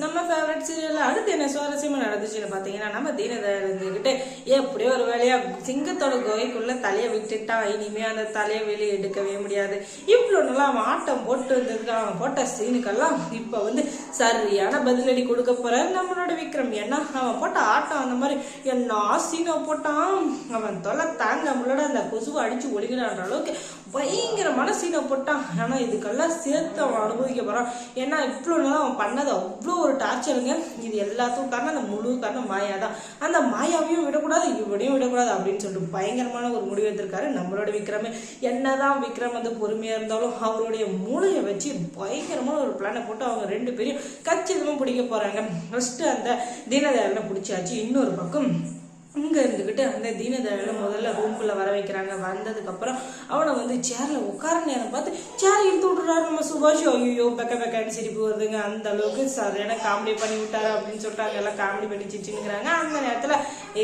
நம்ம favourite serial அடுத்து என்ன சுவாரஸ்யமா நடந்துச்சுன்னு பாத்தீங்கன்னா, நம்ம தீனதயாள் இருந்துகிட்டு எப்படியோ ஒரு வேலையா சிங்கத்தோட குகைக்குள்ள தலையை விட்டுட்டா, இனிமே அந்த தலையை வெளியே எடுக்கவே முடியாது. இவ்வளவு நல்லா அவன் ஆட்டம் போட்டு இருந்ததுக்கு அவன் போட்ட சீனுக்கெல்லாம் இப்ப சரியான பதிலடி கொடுக்க போற நம்மளோட விக்ரம். ஏன்னா அவன் போட்ட ஆட்டம் அந்த மாதிரி என்ன சீனை போட்டான், அவன் தொலை தாங்க நம்மளோட அந்த கொசுவை அடிச்சு ஒழிக்கிறான்ற அளவுக்கு பயங்கரமான சீனை போட்டான். ஆனா இதுக்கெல்லாம் சேர்த்து அவன் அனுபவிக்க போறான். ஏன்னா இவ்வளவு நாள் அவன் பண்ணது அவ்வளோ ஒரு டார்ச்சருங்க. இது எல்லாத்துக்கும் காரணம் அந்த முழு காரணம் மாயா தான். அந்த மாயாவையும் விடக்கூடாது, இவனையும் விடக்கூடாது அப்படின்னு சொல்லிட்டு பயங்கரமான ஒரு முடிவு எடுத்திருக்காரு நம்மளோட விக்ரம். என்னதான் விக்ரம் பொறுமையா இருந்தாலும் அவருடைய மூளையை வச்சு பயங்கரமான ஒரு பிளானை போட்டு அவங்க ரெண்டு பேரையும் கச்சிதமா பிடிக்க போறாங்க. ஃபர்ஸ்ட் அந்த தீனதயாளனை பிடிச்சாச்சு. இன்னொரு பக்கம் இங்க இருந்துகிட்டு அந்த தீனதயாளனை முதல்ல ரூம்குள்ள வர வைக்கிறாங்க. வந்ததுக்கு அப்புறம் அவனை சேர்ல உட்கார நேரம் பார்த்து சேர் இழுத்து விட்டுறாரு நம்ம சுபாஷ். ஐயோ பெக்க பெக்கான்னு சிரிப்பு வருதுங்க. அந்த அளவுக்கு சரியான காமெடி பண்ணி விட்டாரு அப்படின்னு சொல்லிட்டு எல்லாம் காமெடி பண்ணி சிரிச்சுங்கிறாங்க. அந்த நேரத்துல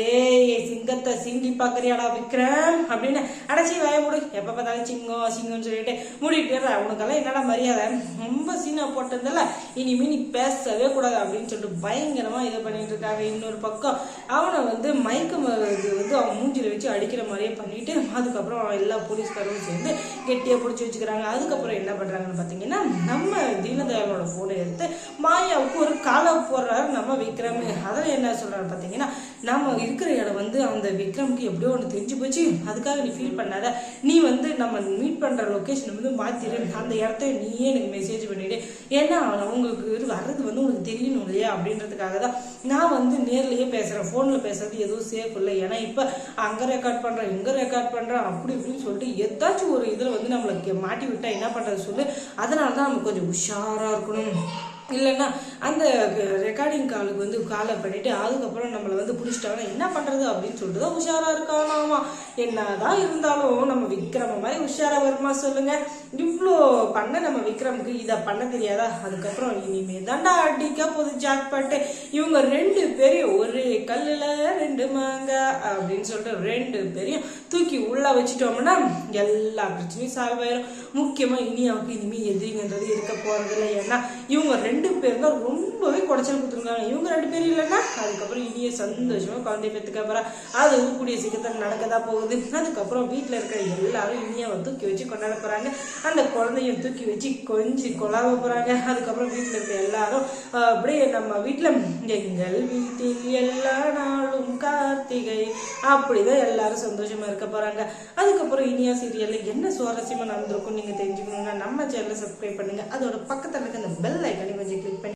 ஏய் சிங்கத்தை சிங்கி பாக்குறியாடா விக்ரம் அப்படின்னு அடைச்சி வாய முடி, எப்ப பார்த்தாலும் சிங்கம் சிங்கம்னு சொல்லிட்டு மூடிட்டு அவனுக்கெல்லாம் என்னடா மரியாதை, ரொம்ப சீனா போட்டதில்ல, இனிமே நீ பேசவே கூடாது அப்படின்னு சொல்லிட்டு பயங்கரமா இதை பண்ணிட்டு இருக்காங்க. இன்னொரு பக்கம் அவனை மயக்கம் அவன் மூஞ்சில வச்சு அடிக்கிற மாதிரியே பண்ணிட்டு அதுக்கப்புறம் எல்லா போலீஸ்காரும் சேர்ந்து கெட்டியா பிடிச்சி வச்சுக்கிறாங்க. அதுக்கப்புறம் என்ன பண்றாங்கன்னு பாத்தீங்கன்னா, நம்ம தீனதயாளோட போனை எடுத்து மாயாவுக்கு ஒரு காலை போடுறாரு நம்ம விக்ரம். அதில் என்ன சொல்றாரு பாத்தீங்கன்னா, நம்ம இருக்கிற இடம் அந்த விக்ரமுக்கு எப்படியோ ஒன்று தெரிஞ்சு போச்சு, அதுக்காக நீ ஃபீல் பண்ணாத, நீ நம்ம மீட் பண்ற லொக்கேஷன் மாத்திரு, அந்த இடத்த நீயே எனக்கு மெசேஜ் பண்ணிடு, ஏன்னா அவங்களுக்கு வர்றது உனக்கு தெரியணும் இல்லையா அப்படின்றதுக்காக தான் நான் நேர்லயே பேசுறேன், போன்ல பேசுறது எதுவும் சேஃப் இல்லை, ஏன்னா இப்ப அங்க ரெக்கார்ட் பண்றேன் இங்க ரெக்கார்ட் பண்றேன் அப்படி இப்படின்னு சொல்லிட்டு ஏதாச்சும் ஒரு இதுல நம்மளுக்கு மாட்டி விட்டா என்ன பண்றது சொல்லு, அதனாலதான் நம்ம கொஞ்சம் உஷாரா இருக்கணும், இல்லைன்னா அந்த ரெக்கார்டிங் காலுக்கு காலை பண்ணிட்டு அதுக்கப்புறம் நம்மளை பிடிச்சிட்டாங்கன்னா என்ன பண்றது அப்படின்னு சொல்லிட்டு தான் உஷாரா இருக்கானாமா. என்னதான் இருந்தாலும் நம்ம விக்ரம மாதிரி உஷாரா வருமா சொல்லுங்க? இவ்வளோ பண்ண நம்ம விக்ரமுக்கு இதை பண்ண தெரியாதா? அதுக்கப்புறம் இனிமே தாண்டா அடிக்க போது ஜாக் பாட்டு. இவங்க ரெண்டு பேரையும் ஒரு கல்லுல ரெண்டு மாங்கா அப்படின்னு சொல்லிட்டு ரெண்டு பேரையும் தூக்கி உள்ள வச்சுட்டோம்னா எல்லா பிரச்சனையும் சால்வ் ஆயிரும். முக்கியமா இனியாவுக்கு இனிமே எதிரிங்கன்றது இருக்க போறது இல்லை. ஏன்னா இவங்க ரெண்டு பேர் தான் ரொம்பவே குடைச்சல் கொடுத்துருக்காங்க. இவங்க ரெண்டு பேரும் இல்லைன்னா அதுக்கப்புறம் இனிய சந்தோஷமா குழந்தை பெற்றுக்க போறா. அது கூடிய சீக்கிரத்தில் நடக்கதான் போகுது. அதுக்கப்புறம் வீட்டுல இருக்கிற எல்லாரும் இனியாவை தூக்கி வச்சு கொண்டாட போறாங்க. அந்த குழந்தையும் தூக்கி வச்சு கொஞ்சம் கொலாவ போறாங்க. அதுக்கப்புறம் வீட்டுல இருக்கிற எல்லாரும் அப்படியே நம்ம வீட்டுல எங்கள் வீட்டில் எல்லா நாளும் கார்த்திகை அப்படிதான் எல்லாரும் சந்தோஷமா இருக்க போறாங்க. அதுக்கப்புறம் இனியா சீரியல்ல என்ன சுவாரஸ்யமா நடந்திருக்கும் நீங்க தெரிஞ்சுக்கணும்னா நம்ம சேனலை சப்ஸ்கிரைப் பண்ணுங்க. அதோட பக்கத்துல இருக்க அந்த பெல் ஐக்கானை கொஞ்சம் கிளிக் பண்ணி